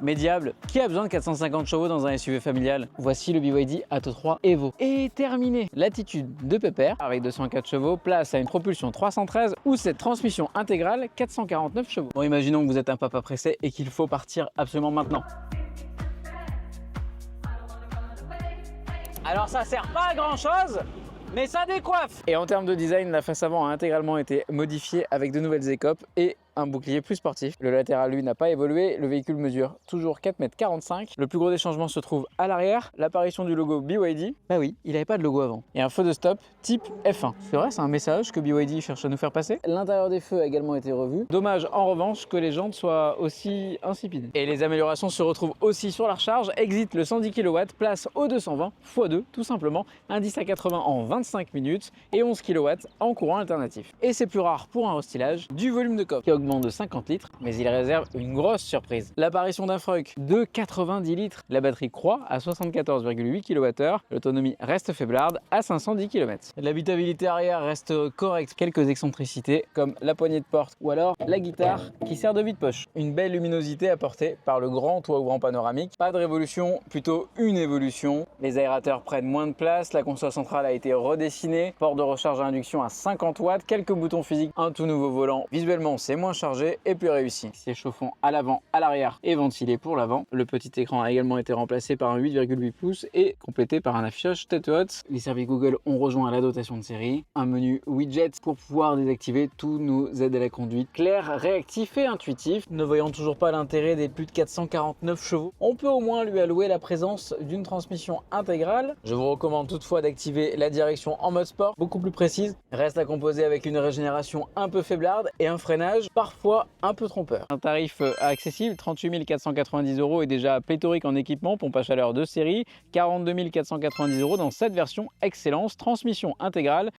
Mais diable, qui a besoin de 450 chevaux dans un SUV familial? Voici le BYD Atto 3 Evo. Et terminé, l'attitude de pépère avec 204 chevaux, place à une propulsion 313 ou cette transmission intégrale 449 chevaux. Bon, imaginons que vous êtes un papa pressé et qu'il faut partir absolument maintenant. Alors ça sert pas à grand chose, mais ça décoiffe. Et en termes de design, la face avant a intégralement été modifiée avec de nouvelles écopes et un bouclier plus sportif. Le latéral, lui, n'a pas évolué. Le véhicule mesure toujours 4,45 m. Le plus gros des changements se trouve à l'arrière. L'apparition du logo BYD. Bah oui, il n'avait pas de logo avant. Et un feu de stop type F1. C'est vrai, c'est un message que BYD cherche à nous faire passer. L'intérieur des feux a également été revu. Dommage, en revanche, que les jantes soient aussi insipides. Et les améliorations se retrouvent aussi sur la recharge. Exit le 110 kW, place au 220 x 2, tout simplement. Un 10 à 80 en 25 minutes et 11 kW en courant alternatif. Et c'est plus rare pour un restylage, du volume de coffre qui augmente de 50 litres, mais il réserve une grosse surprise. L'apparition d'un FRUC de 90 litres. La batterie croît à 74,8 kWh. L'autonomie reste faiblarde à 510 km. L'habitabilité arrière reste correcte. Quelques excentricités comme la poignée de porte ou alors la guitare qui sert de vide-poche. Une belle luminosité apportée par le grand toit ouvrant panoramique. Pas de révolution, plutôt une évolution. Les aérateurs prennent moins de place. La console centrale a été redessinée. Port de recharge à induction à 50 watts. Quelques boutons physiques. Un tout nouveau volant. Visuellement, c'est moins chargé et plus réussi. Siège chauffant à l'avant, à l'arrière et ventilé pour l'avant. Le petit écran a également été remplacé par un 8,8 pouces et complété par un affichage tête haute. Les services Google ont rejoint la dotation de série. Un menu widget pour pouvoir désactiver tous nos aides à la conduite. Clair, réactif et intuitif. Ne voyant toujours pas l'intérêt des plus de 449 chevaux, on peut au moins lui allouer la présence d'une transmission intégrale. Je vous recommande toutefois d'activer la direction en mode sport, beaucoup plus précise. Reste à composer avec une régénération un peu faiblarde et un freinage parfois un peu trompeur. Un tarif accessible, 38 490 € est déjà pléthorique en équipement, pompe à chaleur de série, 42 490 € dans cette version excellence, transmission intégrale